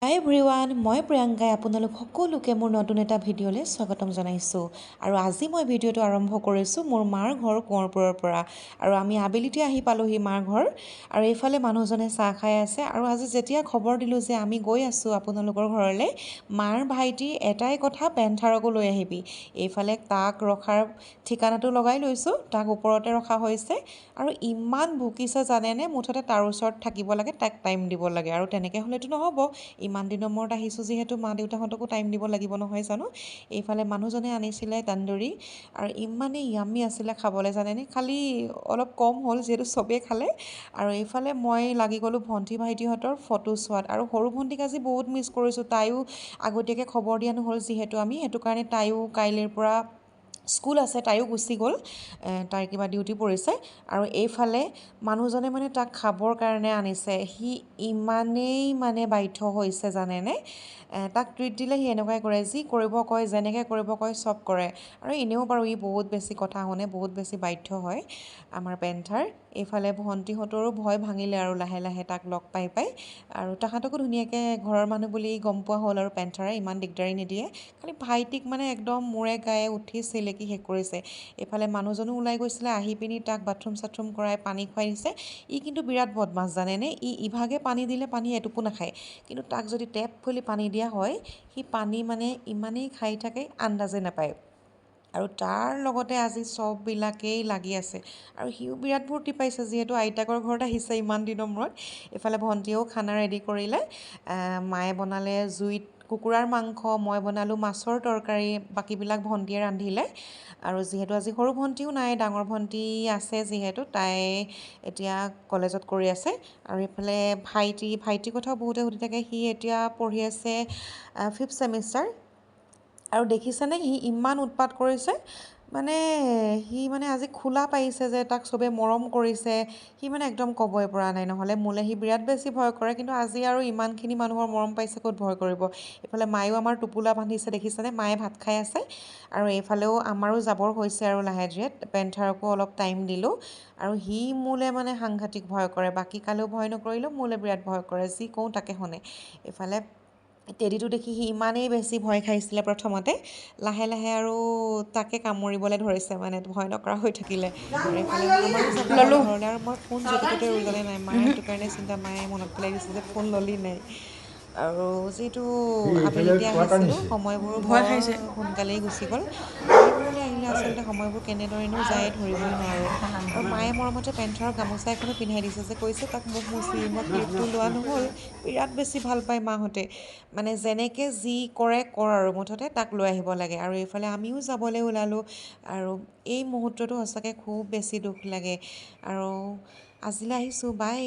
হাই everyone, মই প্ৰিয়ংকাই আপোনালোক সকলোকে মোৰ নতুন এটা ভিডিঅ'লৈ স্বাগতম জনাইছোঁ। আৰু আজি মই ভিডিঅ'টো আৰম্ভ কৰিছোঁ মোৰ মাৰ ঘৰ কোঁৱৰপুৰৰ পৰা। আৰু আমি আবেলিতে আহি পালোঁহি মাৰ ঘৰ। আৰু এইফালে মানুহজনে চাহ খাই আছে। আৰু আজি যেতিয়া খবৰ দিলোঁ যে আমি গৈ আছোঁ আপোনালোকৰ ঘৰলৈ, মাৰ ভাইটিৰ এটাই কথা, পেন্থাৰকো লৈ আহিবি। এইফালে তাক ৰখাৰ ঠিকনাটো লগাই লৈছোঁ, তাক ওপৰতে ৰখা হৈছে। আৰু ইমান ভুকিছে জানেনে, মুঠতে তাৰ ওচৰত থাকিব লাগে, তাক টাইম দিব লাগে। আৰু তেনেকৈ হ'লেতো নহ'ব, ইমান দিনৰ মূৰত আহিছোঁ যিহেতু মা দেউতাহঁতকো টাইম দিব লাগিব নহয় জানো। এইফালে মানুহজনে আনিছিলে তন্দুৰী, আৰু ইমানেই য়াম্মি আছিলে খাবলৈ জানেনে, খালি অলপ কম হ'ল যিহেতু চবেই খালে। আৰু এইফালে মই লাগি গ'লোঁ ভণ্টি ভাইটিহঁতৰ ফটো চোৱাত। আৰু সৰু ভণ্টিক আজি বহুত মিছ কৰিছোঁ, তাইও আগতীয়াকৈ খবৰ দিয়া নহ'ল যিহেতু আমি, সেইটো কাৰণে তাইও কাইলৈৰ পৰা স্কুল আছে, তাইও গুচি গ'ল, তাইৰ কিবা ডিউটি পৰিছে। আৰু এইফালে মানুহজনে মানে তাক খাবৰ কাৰণে আনিছে, সি ইমানেই মানে বাধ্য হৈছে জানেনে। তাক ট্ৰিট দিলে সি এনেকুৱাই কৰে, যি কৰিব কয়, যেনেকৈ কৰিব কয় চব কৰে। আৰু এনেও বাৰু ই বহুত বেছি কথা শুনে, বহুত বেছি বাধ্য হয় আমাৰ পেন্থাৰ। এইফালে ভণ্টিহঁতৰো ভয় ভাঙিলে আৰু লাহে লাহে তাক লগ পাই পাই। আৰু তাহাঁতকো ধুনীয়াকৈ ঘৰৰ মানুহ বুলি গম পোৱা হ'ল, আৰু পেন্থাৰে ইমান দিগদাৰি নিদিয়ে। খালি ভাইটিক মানে একদম মূৰে গায়ে উঠি চেলেকি শেষ কৰিছে। এইফালে মানুহজনো ওলাই গৈছিলে, আহি পিনি তাক বাথৰুম চাথৰুম কৰাই পানী খুৱাই দিছে। ই কিন্তু বিৰাট বদমাছ জানেনে, ইভাগে পানী দিলে পানী এটোপো নাখায়, কিন্তু তাক যদি টেপ খুলি পানী দিয়া হয়, সি পানী মানে ইমানেই খাই থাকে আন্দাজে নাপায়। আৰু তাৰ লগতে আজি চববিলাকেই লাগি আছে। আৰু সিও বিৰাট ফূৰ্তি পাইছে যিহেতু আইতাকৰ ঘৰত আহিছে ইমান দিনৰ মূৰত। এইফালে ভণ্টিয়েও খানা ৰেডি কৰিলে, মায়ে বনালে জুইত কুকুৰাৰ মাংস, মই বনালোঁ মাছৰ তৰকাৰী, বাকীবিলাক ভণ্টিয়ে ৰান্ধিলে। আৰু যিহেতু আজি সৰু ভণ্টিও নাই, ডাঙৰ ভণ্টি আছে যিহেতু, তাই এতিয়া কলেজত কৰি আছে। আৰু এইফালে ভাইটিৰ কথাও বহুতে সুধি থাকে, সি এতিয়া পঢ়ি আছে 5th ছেমিষ্টাৰ। আৰু দেখিছেনে সি ইমান উৎপাত কৰিছে, মানে সি মানে আজি খোলা পাইছে যে তাক চবেই মৰম কৰিছে, সি মানে একদম ক'বই পৰা নাই। নহ'লে মোলৈ সি বিৰাট বেছি ভয় কৰে, কিন্তু আজি আৰু ইমানখিনি মানুহৰ মৰম পাইছে, ক'ত ভয় কৰিব। এইফালে মায়েও আমাৰ টোপোলা বান্ধিছে দেখিছেনে, মায়ে ভাত খাই আছে। আৰু এইফালেও আমাৰো যাবৰ হৈছে আৰু লাহে ধীৰে, পেন্থাৰকো অলপ টাইম দিলোঁ। আৰু সি মোলৈ মানে সাংঘাতিক ভয় কৰে, বাকী কালেও ভয় নকৰিলেও মোলৈ বিৰাট ভয় কৰে, যি কওঁ তাকে শুনে। এইফালে টেডিটো দেখি সি ইমানেই বেছি ভয় খাইছিলে প্ৰথমতে, লাহে লাহে আৰু তাকে কামুৰিবলৈ ধৰিছে, মানে ভয় নকৰা হৈ থাকিলে। আৰু এইফালে আমাৰো যাব হ'ল ঘৰলৈ, আৰু মই ফোন য'তে ত'তে উলিয়ালে নাই, মায়ে সেইটো কাৰণে চিন্তা, মায়ে মনত পেলাই দিছে যে ফোন ল'লি নাই। আৰু যিহেতু আবেলিতে আহিছিলোঁ, সময়বোৰো বৰ সোনকালেই গুচি গ'ল। মাৰ ঘৰলৈ আহিলে আচলতে সময়বোৰ কেনেদৰেনো যায় ধৰিবই নোৱাৰোঁ। আৰু মায়ে মৰমতে পেন্থাৰক গামোচা এখনো পিন্ধাই দিছে, যে কৈছে তাক মুখ মুচি, মই ক্লিপটো লোৱা নহ'ল। বিৰাট বেছি ভাল পায় মাহঁতে, মানে যেনেকৈ যি কৰে কৰ, আৰু মুঠতে তাক লৈ আহিব লাগে। আৰু এইফালে আমিও যাবলৈ ওলালোঁ। আৰু এই মুহূৰ্তটো সঁচাকৈ খুব বেছি দুখ লাগে। আৰু আজিলৈ আহিছোঁ, বাই।